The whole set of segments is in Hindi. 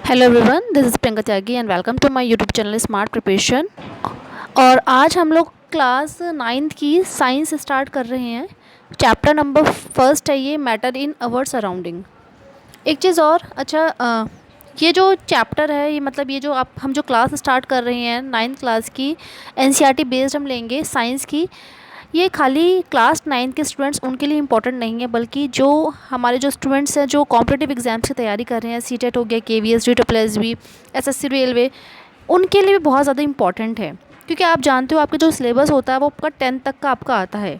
Hello everyone, this is Priyanka Tyagi and welcome to my YouTube channel smart preparation. और आज हम लोग क्लास नाइन्थ की साइंस स्टार्ट कर रहे हैं। चैप्टर नंबर फर्स्ट है ये, मैटर इन अवर सराउंडिंग। एक चीज़ और, ये जो चैप्टर है, ये मतलब ये जो हम जो क्लास स्टार्ट कर रहे हैं नाइन्थ क्लास की, एनसीईआरटी बेस्ड हम लेंगे साइंस की। ये खाली क्लास नाइन्थ के स्टूडेंट्स उनके लिए इम्पोर्टेंट नहीं है, बल्कि जो हमारे जो स्टूडेंट्स हैं जो कॉम्पिटिटिव एग्जाम्स की तैयारी कर रहे हैं, सीटेट हो गया, केवीएस, DSSB, एसएससी रेलवे, उनके लिए भी बहुत ज़्यादा इम्पॉर्टेंट है। क्योंकि आप जानते हो आपका जो सिलेबस होता है वो आपका 10th तक का आपका आता है।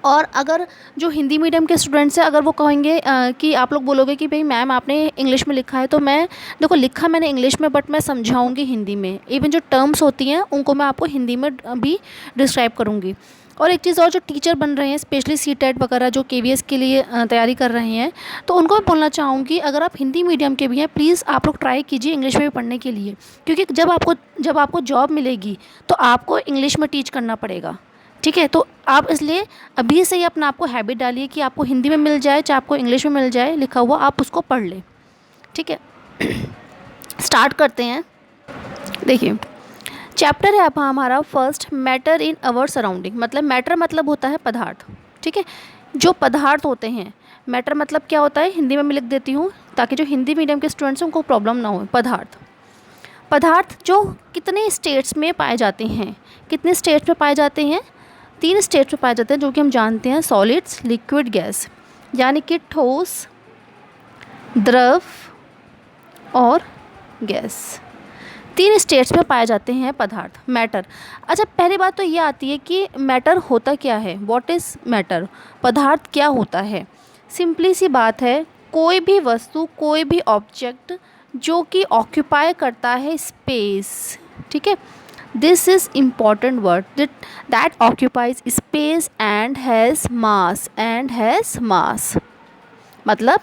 और अगर जो हिंदी मीडियम के स्टूडेंट्स हैं, अगर वो कहेंगे कि आप लोग बोलोगे कि भाई मैम आपने इंग्लिश में लिखा है, तो मैं देखो लिखा मैंने इंग्लिश में, बट मैं समझाऊंगी हिंदी में। इवन जो टर्म्स होती हैं उनको मैं आपको हिंदी में भी डिस्क्राइब करूंगी। और एक चीज़ और, जो टीचर बन रहे हैं स्पेशली सीटेट वगैरह, जो केवीएस के लिए तैयारी कर रहे हैं, तो उनको मैं बोलना चाहूँगी अगर आप हिंदी मीडियम के भी हैं, प्लीज़ आप लोग ट्राई कीजिए इंग्लिश में भी पढ़ने के लिए। क्योंकि जब आपको जॉब मिलेगी तो आपको इंग्लिश में टीच करना पड़ेगा। ठीक है, तो आप इसलिए अभी से ही अपना आपको हैबिट डालिए कि आपको हिंदी में मिल जाए चाहे आपको इंग्लिश में मिल जाए लिखा हुआ, आप उसको पढ़ लें। ठीक है, स्टार्ट करते हैं। देखिए, चैप्टर है अब हमारा first, matter in our surrounding. मतलब मैटर मतलब होता है पदार्थ। ठीक है, जो पदार्थ होते हैं, मैटर मतलब क्या होता है, हिंदी में मैं लिख देती हूँ ताकि जो हिंदी मीडियम के स्टूडेंट्स हैं उनको प्रॉब्लम ना हो। पदार्थ जो कितने स्टेट्स में पाए जाते हैं, कितने स्टेट्स में पाए जाते हैं, 3 स्टेट्स में पाए जाते हैं, जो कि हम जानते हैं, सॉलिड्स, लिक्विड, गैस। यानी कि ठोस, द्रव और गैस। 3 स्टेट्स में पाए जाते हैं पदार्थ, मैटर। अच्छा, पहली बात तो ये आती है कि मैटर होता क्या है, व्हाट इज़ मैटर, पदार्थ क्या होता है। सिंपली सी बात है, कोई भी वस्तु, कोई भी ऑब्जेक्ट जो कि ऑक्यूपाई करता है स्पेस। ठीक है, this is important word, that occupies space and has मास। मतलब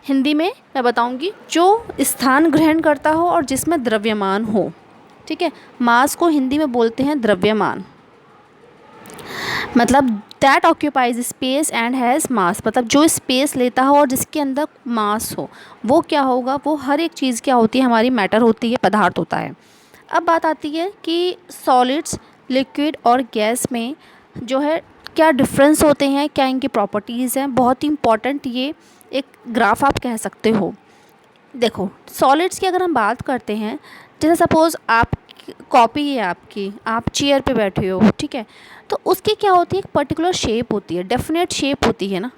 हिंदी में मैं बताऊंगी, जो स्थान ग्रहण करता हो और जिसमें द्रव्यमान हो। ठीक है, मास को हिंदी में बोलते हैं द्रव्यमान। मतलब that occupies space and has मास, मतलब जो स्पेस लेता हो और जिसके अंदर मास हो, वो क्या होगा, वो हर एक चीज़ क्या होती है, हमारी मैटर होती है, पदार्थ होता है। अब बात आती है कि सॉलिड्स, लिक्विड और गैस में जो है क्या डिफरेंस होते हैं, क्या इनकी प्रॉपर्टीज़ हैं। बहुत ही इंपॉर्टेंट ये एक ग्राफ आप कह सकते हो। देखो, सॉलिड्स की अगर हम बात करते हैं, जैसे सपोज़ आप कॉपी है आपकी, आप चेयर पे बैठे हो, ठीक है, तो उसकी क्या होती है, एक पर्टिकुलर शेप होती है, डेफिनेट शेप होती है ना।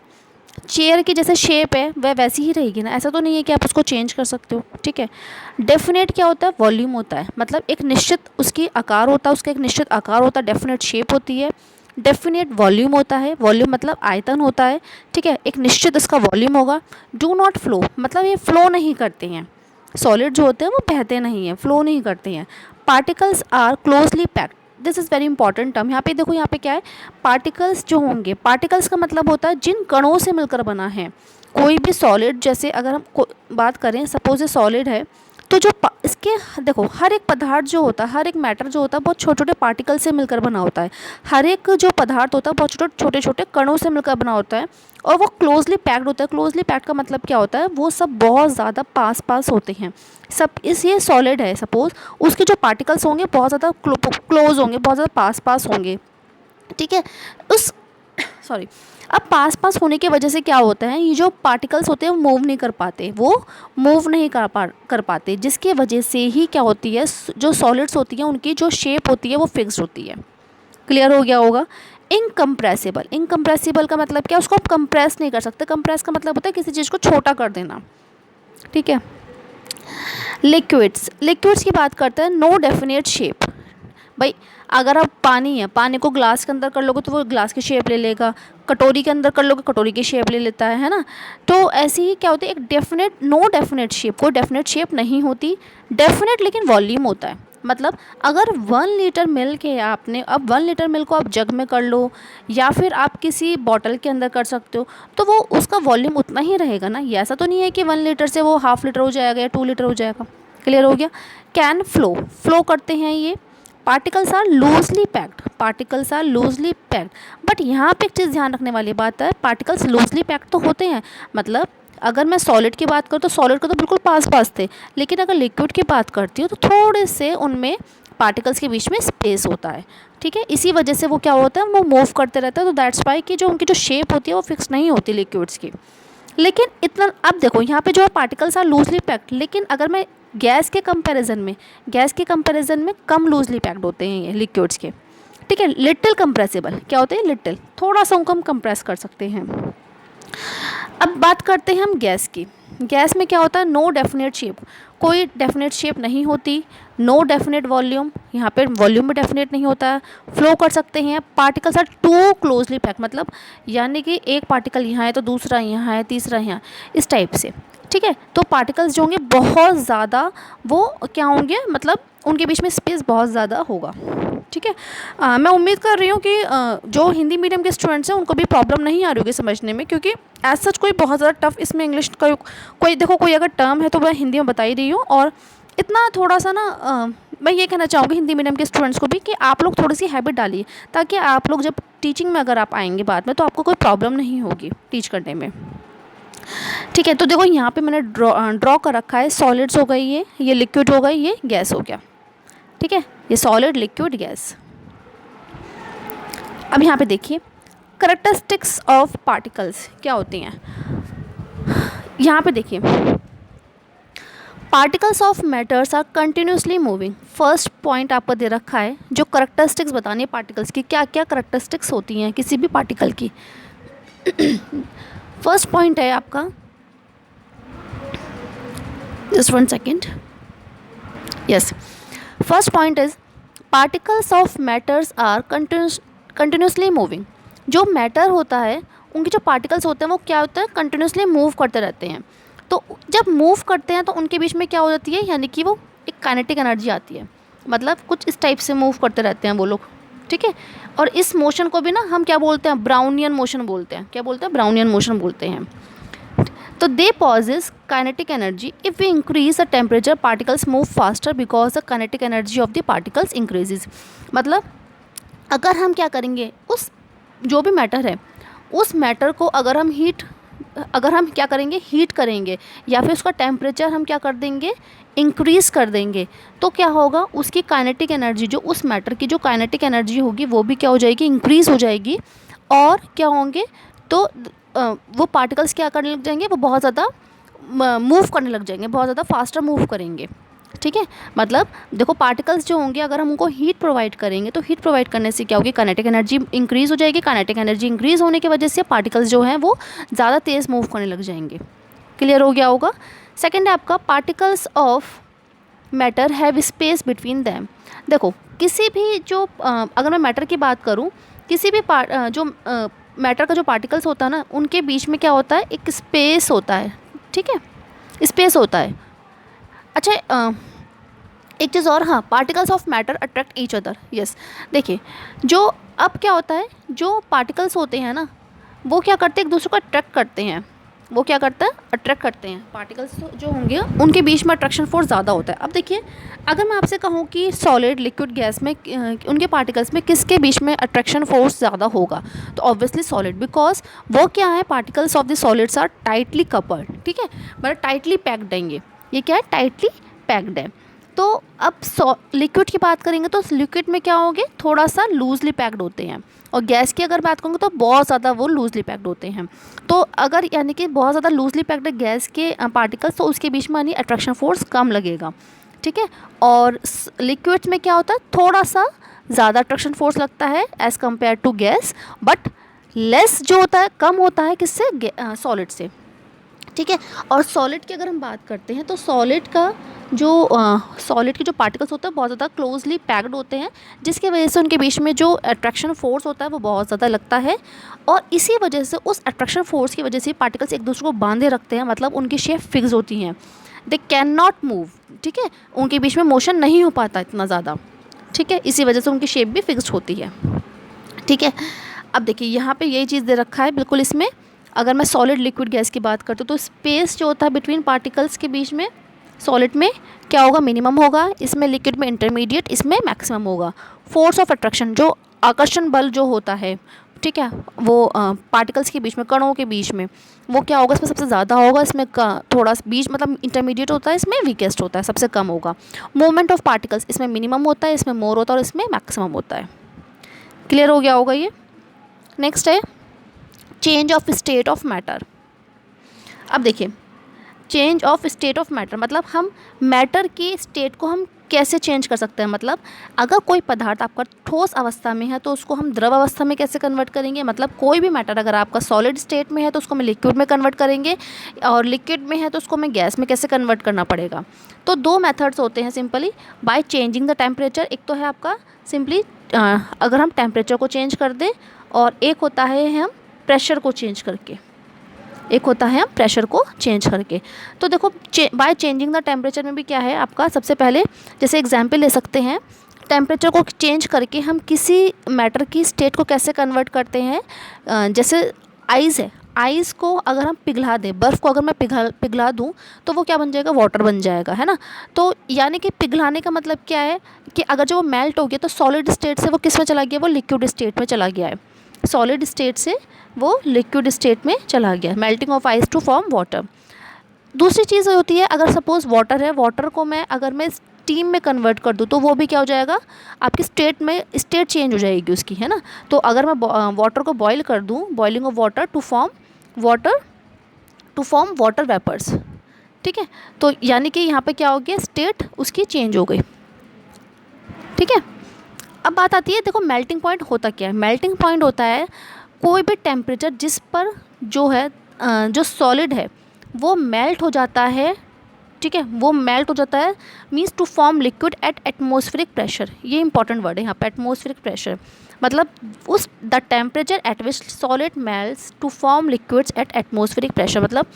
चेयर की जैसे शेप है वह वैसी ही रहेगी ना, ऐसा तो नहीं है कि आप उसको चेंज कर सकते हो। ठीक है, डेफिनेट क्या होता है, वॉल्यूम होता है, मतलब एक निश्चित उसकी आकार होता है, उसका एक निश्चित आकार होता है, डेफिनेट शेप होती है। डेफिनेट वॉल्यूम होता है, वॉल्यूम मतलब आयतन होता है। ठीक है, एक निश्चित इसका वॉल्यूम होगा। डू नॉट फ्लो, मतलब ये फ्लो नहीं करते हैं, सॉलिड जो होते हैं वो बहते नहीं हैं, फ्लो नहीं करते हैं। Particles are closely packed, this is very important term. यहाँ पे देखो, यहाँ पे क्या है, पार्टिकल्स जो होंगे, पार्टिकल्स का मतलब होता है जिन कणों से मिलकर बना है कोई भी सॉलिड। जैसे अगर हम बात करें, सपोज ये सॉलिड है, तो जो इसके देखो, हर एक पदार्थ जो होता है, हर एक मैटर जो होता है, बहुत छोटे छोटे पार्टिकल से मिलकर बना होता है। हर एक जो पदार्थ होता है बहुत छोटे छोटे कणों से मिलकर बना होता है, और वो क्लोजली पैक्ड होता है। क्लोजली पैक्ड का मतलब क्या होता है, वो सब बहुत ज़्यादा पास पास होते हैं सब। इस ये सॉलिड है, सपोज़ उसके जो पार्टिकल्स होंगे बहुत ज़्यादा क्लोज होंगे, बहुत ज़्यादा पास पास होंगे। ठीक है, उस सॉरी, अब पास पास होने की वजह से क्या होता है, ये जो पार्टिकल्स होते हैं वो मूव नहीं कर पाते, कर पाते, जिसकी वजह से ही क्या होती है, जो सॉलिड्स होती हैं उनकी जो शेप होती है वो फिक्स्ड होती है। क्लियर हो गया होगा। इनकम्प्रेसिबल का मतलब क्या, उसको आप कंप्रेस नहीं कर सकते। कंप्रेस का मतलब होता है किसी चीज़ को छोटा कर देना। ठीक है, लिक्विड्स की बात करते हैं, नो डेफिनेट शेप। भाई अगर आप पानी है, पानी को ग्लास के अंदर कर लोगे तो वो ग्लास की शेप ले लेगा, कटोरी के अंदर कर लोगे कटोरी की शेप ले लेता है ना। तो ऐसे ही क्या होता है, एक डेफिनेट, नो डेफिनेट शेप, कोई डेफिनेट शेप नहीं होती। डेफिनेट लेकिन वॉल्यूम होता है। मतलब अगर 1 लीटर मिल्क है आपने, अब 1 लीटर मिल्क को आप जग में कर लो या फिर आप किसी बॉटल के अंदर कर सकते हो, तो वो उसका वॉल्यूम उतना ही रहेगा ना। ये ऐसा तो नहीं है कि 1 लीटर से वो ½ लीटर हो जाएगा या 2 लीटर हो जाएगा। क्लियर हो गया। कैन फ्लो करते हैं ये। Particles are loosely packed, but यहाँ पे एक चीज़ ध्यान रखने वाली बात है, पार्टिकल्स लूजली पैक्ड तो होते हैं, मतलब अगर मैं सॉलिड की बात करूँ तो सॉलिड का तो बिल्कुल पास पास थे, लेकिन अगर लिक्विड की बात करती हूँ तो थोड़े से उनमें पार्टिकल्स के बीच में स्पेस होता है, ठीक है। इसी वजह से वो क्या होता है, वो मूव करते रहता है, तो दैट्स वाई कि जो उनकी जो शेप होती है वो फिक्स नहीं होती लिक्विड्स की। लेकिन इतना अब देखो यहाँ पे जो है पार्टिकल्स आर लूजली पैक्ड, लेकिन अगर मैं गैस के कंपैरिजन में कम लूजली पैक्ड होते हैं ये लिक्विड्स के, ठीक है। लिटिल कंप्रेसिबल क्या होते हैं, लिटिल, थोड़ा सा उनको हम कंप्रेस कर सकते हैं। अब बात करते हैं हम गैस की। गैस में क्या होता है, नो डेफिनेट शेप, कोई डेफिनेट शेप नहीं होती, नो डेफिनेट वॉल्यूम, यहाँ पे वॉल्यूम भी डेफिनेट नहीं होता है, फ्लो कर सकते हैं, particles are too closely pack, मतलब यानी कि एक पार्टिकल यहाँ है तो दूसरा यहाँ है, तीसरा यहाँ, इस टाइप से, ठीक है। तो पार्टिकल्स जो होंगे बहुत ज़्यादा वो क्या होंगे, मतलब उनके बीच में स्पेस बहुत ज़्यादा होगा, ठीक है। मैं उम्मीद कर रही हूँ कि जो हिंदी मीडियम के स्टूडेंट्स हैं उनको भी प्रॉब्लम नहीं आ रही होगी समझने में, क्योंकि एज सच कोई बहुत ज़्यादा टफ इसमें इंग्लिश का कोई देखो कोई अगर टर्म है तो मैं हिंदी में बता ही रही हूँ। और इतना थोड़ा सा ना मैं ये कहना चाहूँगी हिंदी मीडियम के स्टूडेंट्स को भी कि आप लोग थोड़ी सी हैबिट डालिए, ताकि आप लोग जब टीचिंग में अगर आप आएंगे बाद में तो आपको कोई प्रॉब्लम नहीं होगी टीच करने में, ठीक है। तो देखो यहाँ पे मैंने ड्रॉ कर रखा है, सॉलिड्स हो गई ये लिक्विड हो गई, ये गैस हो गया, ठीक है। ये सॉलिड, लिक्विड, गैस। अब यहाँ पे देखिए करैक्टरिस्टिक्स ऑफ पार्टिकल्स क्या होती हैं। यहाँ पे देखिए particles of matters are continuously moving, first point आपको दे रखा है जो करैक्टरिस्टिक्स बतानी है पार्टिकल्स की, क्या क्या करैक्टरिस्टिक्स होती हैं किसी भी पार्टिकल की। फर्स्ट पॉइंट है आपका, just 1 second, yes, first point is particles of matters are continuously moving. जो मैटर होता है उनके जो पार्टिकल्स होते हैं वो क्या होता है, कंटिन्यूसली मूव करते रहते हैं। तो जब मूव करते हैं तो उनके बीच में क्या हो जाती है, यानी कि वो एक काइनेटिक एनर्जी आती है, मतलब कुछ इस टाइप से मूव करते रहते हैं वो लोग, ठीक है। और इस मोशन को भी ना हम क्या बोलते हैं, ब्राउनियन मोशन बोलते हैं, क्या बोलते हैं, ब्राउनियन मोशन बोलते हैं। तो they possess kinetic energy, if we increase the temperature particles move faster because the kinetic energy of the particles increases. मतलब अगर हम क्या करेंगे, उस जो भी मैटर है उस मैटर को अगर हम क्या करेंगे, हीट करेंगे, या फिर उसका टेम्परेचर हम क्या कर देंगे, इंक्रीज़ कर देंगे, तो क्या होगा, उसकी काइनेटिक एनर्जी, जो उस मैटर की जो काइनेटिक एनर्जी होगी वो भी क्या हो जाएगी, इंक्रीज़ हो जाएगी। और क्या होंगे, तो वो पार्टिकल्स क्या करने लग जाएंगे, वो बहुत ज़्यादा मूव करने लग जाएंगे, बहुत ज़्यादा फास्टर मूव करेंगे, ठीक है। मतलब देखो पार्टिकल्स जो होंगे अगर हम उनको हीट प्रोवाइड करेंगे तो हीट प्रोवाइड करने से क्या होगी, काइनेटिक एनर्जी इंक्रीज़ हो जाएगी, काइनेटिक एनर्जी इंक्रीज़ होने की वजह से पार्टिकल्स जो हैं वो ज़्यादा तेज़ मूव करने लग जाएंगे। क्लियर हो गया होगा। सेकेंड है आपका particles of matter have space between them. देखो किसी भी जो अगर मैं मैटर की बात करूँ, किसी भी जो मैटर का जो पार्टिकल्स होता है ना उनके बीच में क्या होता है, एक स्पेस होता है, ठीक है, स्पेस होता है। अच्छा एक चीज़ और, हाँ, particles of matter attract each other, yes. देखिए जो अब क्या होता है, जो पार्टिकल्स होते हैं ना वो क्या करते हैं, एक दूसरे को अट्रैक्ट करते हैं, वो क्या करते हैं, अट्रैक्ट करते हैं। पार्टिकल्स जो होंगे उनके बीच में अट्रैक्शन फोर्स ज़्यादा होता है। अब देखिए अगर मैं आपसे कहूँ कि सॉलिड, लिक्विड, गैस में उनके पार्टिकल्स में किसके बीच में अट्रैक्शन फोर्स ज़्यादा होगा, तो ऑब्वियसली सॉलिड, बिकॉज वो क्या है, particles of the solids are tightly coupled, ठीक है, मतलब टाइटली पैक्ड है, ये क्या है, टाइटली पैक्ड है। तो अब लिक्विड की बात करेंगे तो लिक्विड में क्या होंगे, थोड़ा सा लूजली पैक्ड होते हैं, और गैस की अगर बात करूँगी तो बहुत ज़्यादा वो लूजली पैक्ड होते हैं। तो अगर यानी कि बहुत ज़्यादा लूजली पैक्ड गैस के पार्टिकल्स, तो उसके बीच में यानी अट्रैक्शन फोर्स कम लगेगा, ठीक है। और लिक्विड्स में क्या होता है, थोड़ा सा ज़्यादा अट्रैक्शन फोर्स लगता है as compare to gas, but less जो होता है, कम होता है किससे, सॉलिड से, ठीक है। और सॉलिड की अगर हम बात करते हैं तो सॉलिड के जो पार्टिकल्स होते हैं बहुत ज़्यादा क्लोजली पैक्ड होते हैं, जिसकी वजह से उनके बीच में जो अट्रैक्शन फोर्स होता है वो बहुत ज़्यादा लगता है, और इसी वजह से उस अट्रैक्शन फोर्स की वजह से पार्टिकल्स एक दूसरे को बांधे रखते हैं, मतलब उनकी शेप फिक्स होती हैं, दे कैन नॉट मूव, ठीक है, उनके बीच में मोशन नहीं हो पाता इतना ज़्यादा, ठीक है, इसी वजह से उनकी शेप भी फिक्स्ड होती है, ठीक है। अब देखिए यहाँ पे यही चीज़ दे रखा है बिल्कुल इसमें, अगर मैं सॉलिड, लिक्विड, गैस की बात करती हूँ तो स्पेस जो होता है बिटवीन पार्टिकल्स के बीच में, सॉलिड में क्या होगा, मिनिमम होगा, इसमें लिक्विड में इंटरमीडिएट, इसमें मैक्सिमम होगा। फोर्स ऑफ अट्रैक्शन, जो आकर्षण बल जो होता है ठीक है, वो पार्टिकल्स के बीच में, कणों के बीच में, वो क्या होगा, इसमें सबसे ज़्यादा होगा, इसमें थोड़ा बीच मतलब इंटरमीडिएट होता है, इसमें वीकेस्ट होता है, सबसे कम होगा। मूवमेंट ऑफ पार्टिकल्स इसमें मिनिमम होता है, इसमें मोर होता है और इसमें मैक्सिमम होता है। क्लियर हो गया होगा ये। नेक्स्ट है change of state of matter. अब देखिए, change of state of matter मतलब हम मैटर की स्टेट को हम कैसे चेंज कर सकते हैं। मतलब अगर कोई पदार्थ आपका ठोस अवस्था में है तो उसको हम द्रव अवस्था में कैसे कन्वर्ट करेंगे। मतलब कोई भी मैटर अगर आपका सॉलिड स्टेट में है तो उसको हम लिक्विड में कन्वर्ट करेंगे, और लिक्विड में है तो उसको हमें गैस में कैसे कन्वर्ट करना पड़ेगा। तो दो मेथड्स होते हैं simply, by changing the temperature. एक तो है आपका सिंपली अगर हम टेम्परेचर को चेंज कर दें, और एक होता है हम प्रेशर को चेंज करके, एक होता है हम प्रेशर को चेंज करके। तो देखो बाय चेंजिंग द टेम्परेचर में भी क्या है आपका, सबसे पहले जैसे एग्जांपल ले सकते हैं, टेम्परेचर को चेंज करके हम किसी मैटर की स्टेट को कैसे कन्वर्ट करते हैं। जैसे आइस है, आइस को अगर हम पिघला दें, बर्फ़ को अगर मैं पिघला दूं तो वो क्या बन जाएगा, वाटर बन जाएगा, है ना। तो यानी कि पिघलाने का मतलब क्या है कि अगर जो वो मेल्ट हो गया तो सॉलिड स्टेट से वो किस में चला गया, वो लिक्विड स्टेट में चला गया है। सॉलिड स्टेट से वो लिक्विड स्टेट में चला गया, melting of ice to form water. दूसरी चीज़ होती है, अगर सपोज़ वाटर है, वाटर को अगर मैं स्टीम में कन्वर्ट कर दूँ तो वो भी क्या हो जाएगा, आपकी स्टेट चेंज हो जाएगी उसकी, है ना। तो अगर मैं वाटर को बॉईल कर दूँ, boiling of water to form water vapours, ठीक है। तो यानी कि यहाँ पे क्या हो गया, स्टेट उसकी चेंज हो गई, ठीक है। अब बात आती है, देखो मेल्टिंग पॉइंट होता क्या है। मेल्टिंग पॉइंट होता है कोई भी टेम्परेचर जिस पर जो है जो सॉलिड है वो मेल्ट हो जाता है, ठीक है, वो मेल्ट हो जाता है, means to form liquid at atmospheric pressure. ये इंपॉर्टेंट वर्ड है यहाँ पे, एटमॉस्फेरिक प्रेशर मतलब उस the temperature at which solid melts to form liquids at atmospheric pressure. मतलब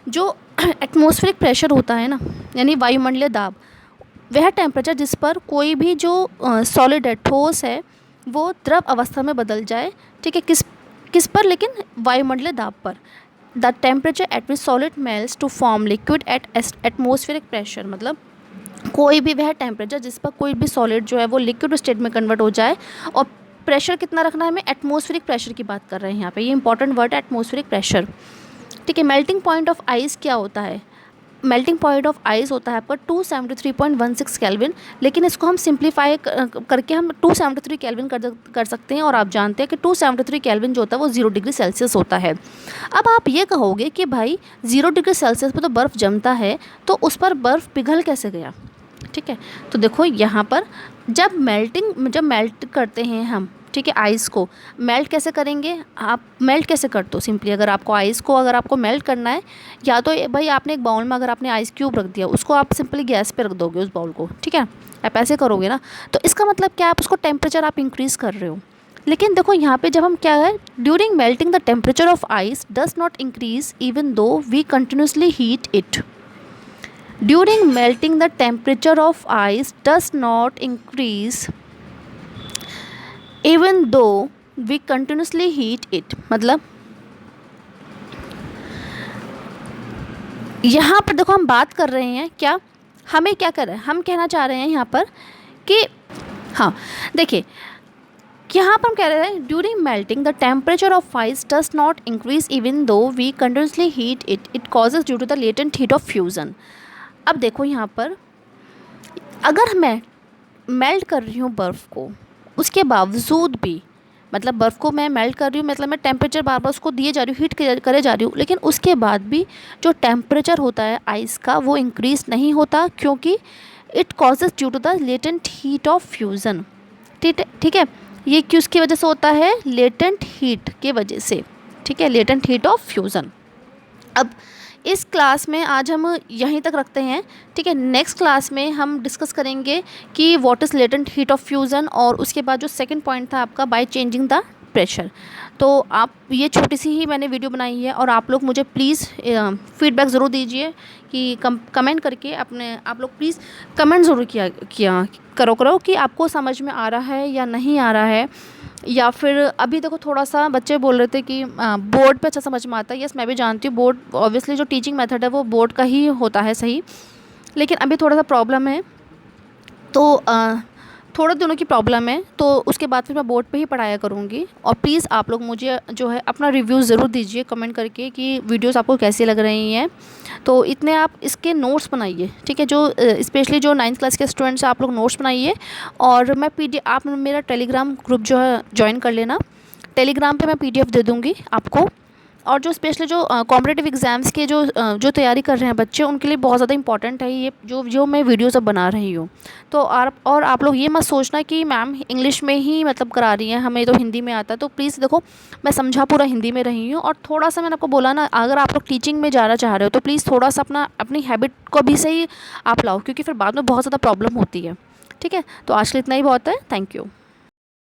जो एटमॉस्फेरिक प्रेशर होता है ना, यानी वायुमंडलीय दाब, वह टेम्परेचर जिस पर कोई भी जो सॉलिड है, ठोस है, वो द्रव अवस्था में बदल जाए, ठीक है, किस पर, लेकिन वायुमंडलीय दाब पर। The temperature at which solid melts to form liquid at atmospheric pressure मतलब कोई भी वह टेम्परेचर जिस पर कोई भी सॉलिड जो है वो लिक्विड स्टेट में कन्वर्ट हो जाए। और प्रेशर कितना रखना है हमें, एटमॉस्फेरिक प्रेशर की बात कर रहे हैं यहाँ पे, ये इंपॉर्टेंट वर्ड है एटमॉस्फेरिक प्रेशर, ठीक है। मेल्टिंग पॉइंट ऑफ आइस क्या होता है, मेल्टिंग पॉइंट ऑफ आइस होता है आपका 273.16 केल्विन, लेकिन इसको हम सिंप्लीफाई करके हम 273 केल्विन कर सकते हैं। और आप जानते हैं कि 273 केल्विन जो होता है वो 0 डिग्री सेल्सियस होता है। अब आप ये कहोगे कि भाई 0 डिग्री सेल्सियस पर तो बर्फ़ जमता है, तो उस पर बर्फ़ पिघल कैसे गया, ठीक है। तो देखो यहाँ पर जब मेल्ट करते हैं हम, ठीक है, आइस को मेल्ट कैसे करेंगे, आप मेल्ट कैसे करते हो, सिंपली अगर आपको आइस को अगर आपको मेल्ट करना है, या तो भाई आपने एक बाउल में अगर आपने आइस क्यूब रख दिया, उसको आप सिंपली गैस पे रख दोगे उस बाउल को, ठीक है, आप ऐसे करोगे ना, तो इसका मतलब क्या, आप उसको टेम्परेचर आप इंक्रीज़ कर रहे हो। लेकिन देखो यहाँ पे जब हम क्या है, during melting the temperature of ice does not increase even though we continuously heat it. During melting the temperature of ice does not increase even though we continuously heat it। मतलब यहाँ पर देखो हम बात कर रहे हैं क्या, हमें क्या कर रहे हैं, हम कहना चाह रहे हैं यहाँ पर कि हाँ देखिए, यहाँ पर हम कह रहे हैं during melting the temperature of ice does not increase even though we continuously heat it, it causes due to the latent heat of fusion. अब देखो यहाँ पर अगर मैं मेल्ट कर रही हूँ बर्फ़ को, उसके बावजूद भी, मतलब बर्फ़ को मैं मेल्ट कर रही हूँ, मतलब मैं टेम्परेचर बार बार उसको दिए जा रही हूँ, हीट करे जा रही हूँ, लेकिन उसके बाद भी जो टेम्परेचर होता है आइस का वो इंक्रीज़ नहीं होता, क्योंकि it causes due to the latent heat of fusion, ठीक है। ये किसकी वजह से होता है, लेटेंट हीट के वजह से, ठीक है, लेटेंट हीट ऑफ फ्यूज़न। अब इस क्लास में आज हम यहीं तक रखते हैं, ठीक है। नेक्स्ट क्लास में हम डिस्कस करेंगे कि what is latent heat of fusion, और उसके बाद जो सेकंड पॉइंट था आपका बाय चेंजिंग द प्रेशर। तो आप ये छोटी सी ही मैंने वीडियो बनाई है, और आप लोग मुझे प्लीज़ फीडबैक ज़रूर दीजिए कि कमेंट करके आप लोग प्लीज़ कमेंट ज़रूर किया करो कि आपको समझ में आ रहा है या नहीं आ रहा है। या फिर अभी देखो थोड़ा सा बच्चे बोल रहे थे कि बोर्ड पे अच्छा समझ में आता है, यस मैं भी जानती हूँ, बोर्ड ऑब्वियसली जो टीचिंग मेथड है वो बोर्ड का ही होता है सही, लेकिन अभी थोड़ा सा प्रॉब्लम है। तो थोड़े दिनों की प्रॉब्लम है, तो उसके बाद फिर मैं बोर्ड पे ही पढ़ाया करूँगी। और प्लीज़ आप लोग मुझे जो है अपना रिव्यू ज़रूर दीजिए कमेंट करके कि वीडियोस आपको कैसी लग रही हैं। तो इतने आप इसके नोट्स बनाइए, ठीक है। जो स्पेशली जो 9th क्लास के स्टूडेंट्स हैं, आप लोग नोट्स बनाइए। और मैं आप मेरा टेलीग्राम ग्रुप जो है ज्वाइन कर लेना। टेलीग्राम पे मैं PDF दे दूँगी आपको। और जो स्पेशली जो कॉम्पिटिटिव एग्ज़ाम्स के जो तैयारी कर रहे हैं बच्चे, उनके लिए बहुत ज़्यादा इंपॉर्टेंट है ये जो मैं वीडियोस अब बना रही हूँ। तो आप लोग ये मत सोचना कि मैम इंग्लिश में ही मतलब करा रही हैं, हमें तो हिंदी में आता है। तो प्लीज़ देखो, मैं समझा पूरा हिंदी में रही हूँ। और थोड़ा सा मैंने आपको बोला ना, अगर आप लोग टीचिंग में जाना चाह रहे हो तो प्लीज़ थोड़ा सा अपनी हैबिट को भी सही आप लाओ, क्योंकि फिर बाद में बहुत ज़्यादा प्रॉब्लम होती है, ठीक है। तो आज के लिए इतना ही बहुत है। Thank you.